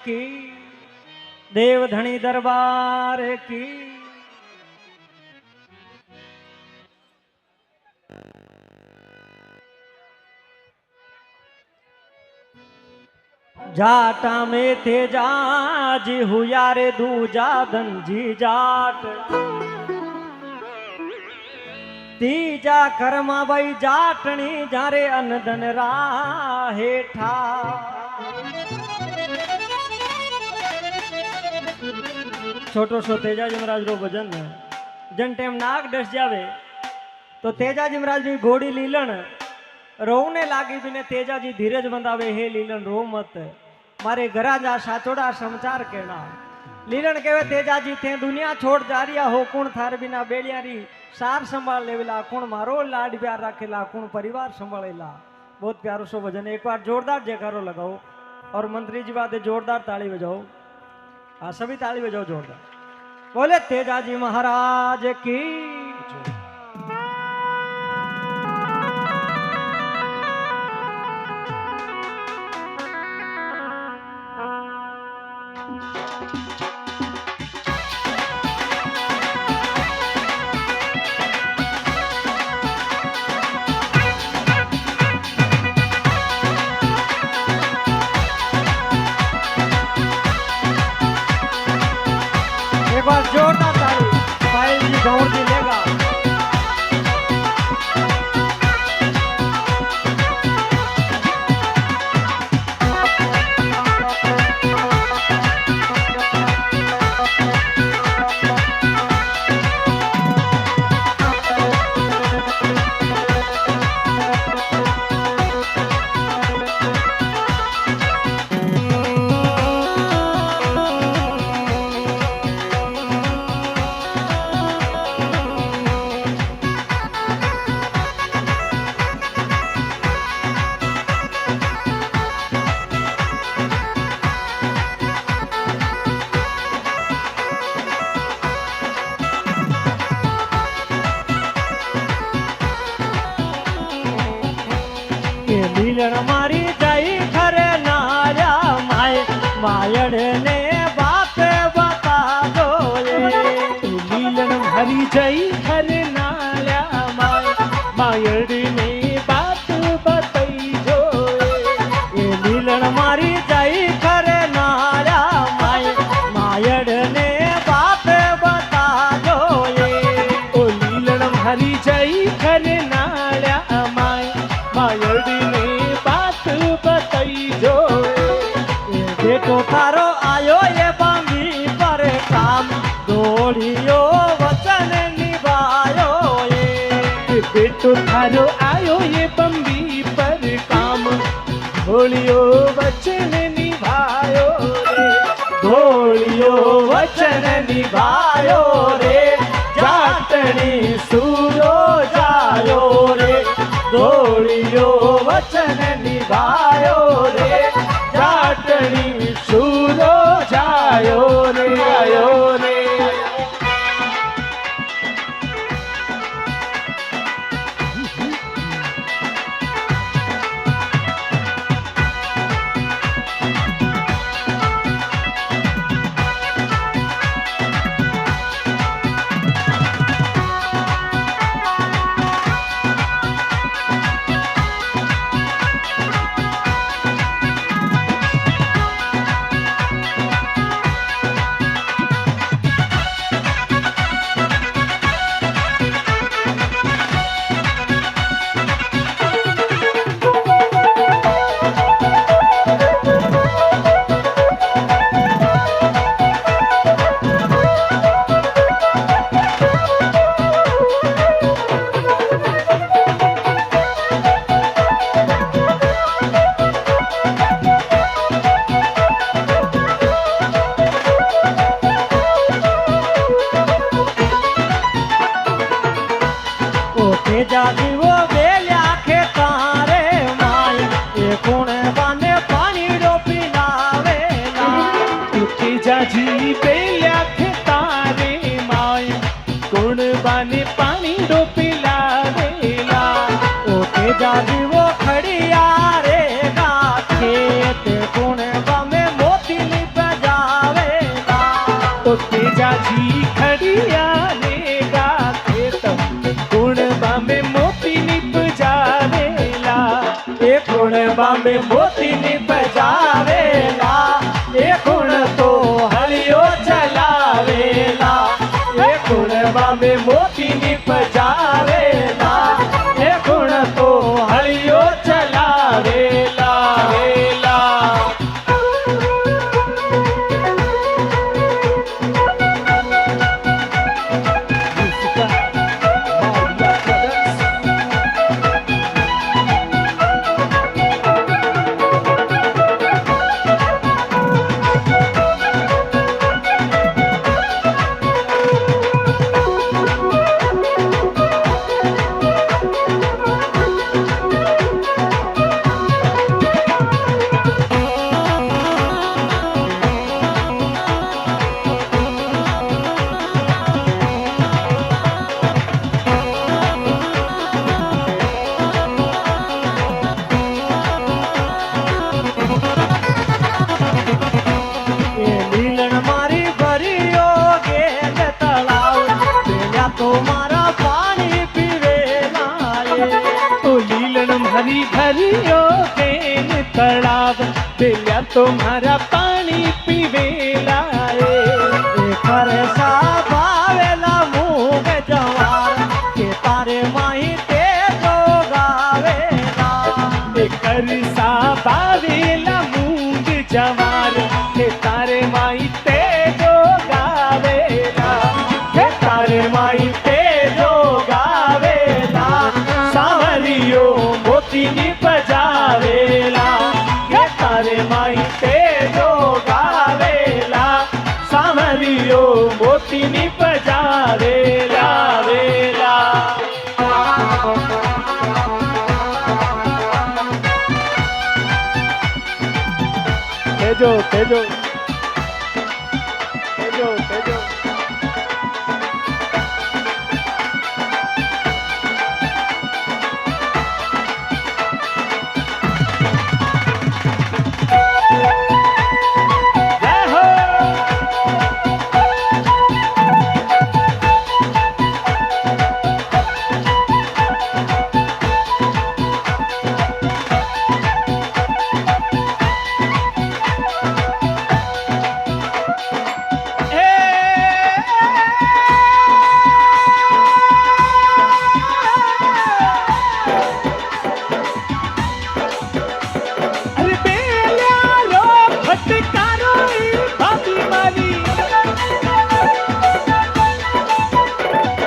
की देव धनी दरबार की जाटा में थे जाजी हुआ रे दूजा धनजी जाट तीजा कर्मा भाई जाटनी जारे अनदन राहेठा छोटो सो तेजा जमराज रो भजन जन टेम नाग डस जावे तो तेजा जमराज नी घोड़ी लीलन रोने लागी बिने तेजा जी धीरज बंधावे हे लीलन रो मत मारे घरा जा साचोड़ा समाचार कहना लीलन कहवे तेजा जी थे दुनिया छोड़ जा रिया हो कुण थार बिना बेलियारी सार संभाल लेवेला कुण मारो लाड प्यार राखेला कुण परिवार संभालेला। बहुत प्यारो सो भजन एक बार जोरदार जयकारो लगाओ और मंत्री जी बात जोरदार ताली बजाओ। हाँ सभी ताली बजाओ जोरदार बोले तेजाजी महाराज की। एक बार जोरदार ताली पायल जी गौर जी लेगा। लीलन मारी जाई खरे नाया माय मायड़ ने बात बता दो लीलन हरी जाई खरे नाया माय मायड़ ने बात बताई जो ये लीलन मारी जाई खरे नाया माय मायड़ ने बात बता दो ओ लीलन हरी जाई खरे नाया माय मायड़ ने बात बताई जो बेटो थारो आयो ये बांगी पर काम दौड़ियो वचन निभायो ये बेटो थारो आयो ये बम्बी पर काम ढोलियो वचन निभायो रे ढोलियो वचन निभायो रे जाटनी सूरो जायो रे ढोलियो वचन निभायो रे जाटनी सूरो जायो रे आयो रे। तेजा जीवो बेल्या खेतारे माय ये कुण बाने पानी रो पिलावेला तेजा जी बेल्या खेतारे माय कुण बाने पानी रो पिलावेला ओ तेजा जीवो खड़िया रे गा खेत कुण बामे मोती जाजी खड़िया ने गाते तब गुणबा में मोती निप जावेला એ ગુણ બાંબે મોતીની બજાવેલા એ ગુણ તો હળિયો ચલાવેલા એ ગુણ બાંબે મોતીની બજાવેલા એ ગુણ તો હળિયો ચલાવેલા વેલા हरी भरियो केन तलाव पेल्या तुम्हारा पाणी पीवेलाए ખરેસા ભાવેલા મૂગ જવાર કે તારે માહી તે તો ગાવેલા करसा बावेला मूंग जवार के तारे माई ते जो गावेला કે તારે માહી તે જો ગાવેલા सावरियो મોતીની બજાવેલા કે તારે માહી તે જો ગાવેલા सावरियो मोतीनी बजावेला वेला तेजो तेजो तेजो तेजो जय हो अरे बेल्या रो फटकारो भाभी मारी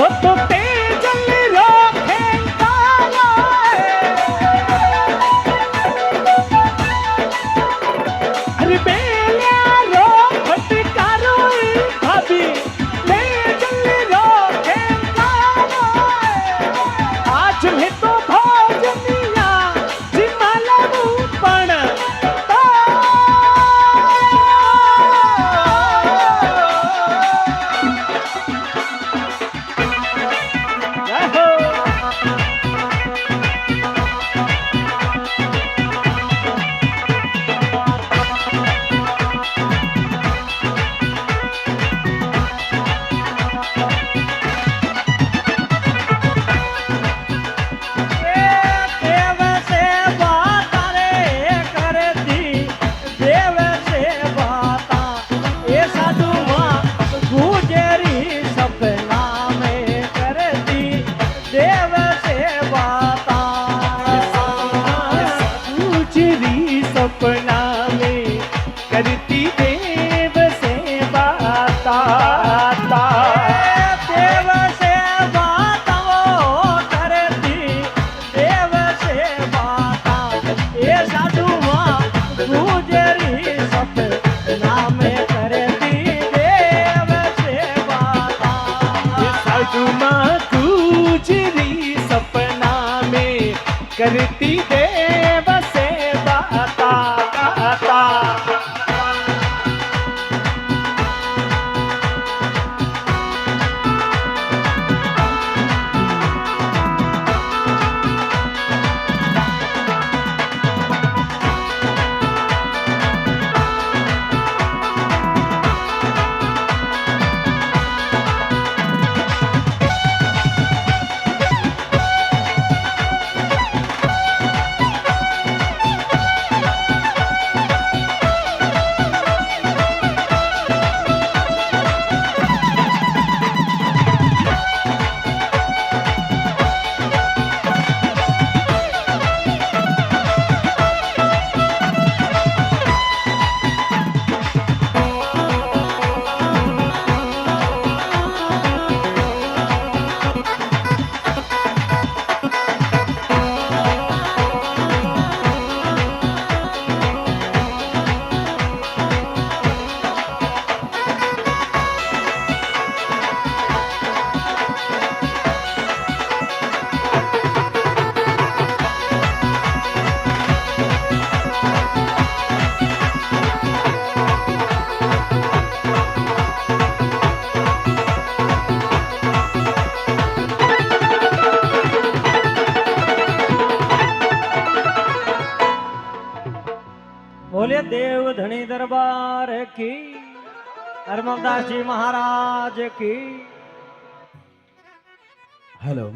ओ तो तेजल रो खेंकारो अरे बेल्या रो फटकारो भाभी तेजल रो खेंकारो आज में तो भोजनिया जिमालू पण દેવ સેવા તારે કરતી દેવ સેવા તા એ સાધુમાં ગુજરી સપના મેં કરતી દેવ સેવા તા गुजरी सपना में करती देव सेवा ता દેવ સેવા તવો કરતી દેવ સેવા તા એ સાધુમાં ગુજરી સપના મેં કરતી દેવ સેવા તા साधुमा गुजरी सपना में करती देव सेवा ता બોલે દેવ ધણી દરબાર કી હરમદાસજી મહારાજ કી હેલો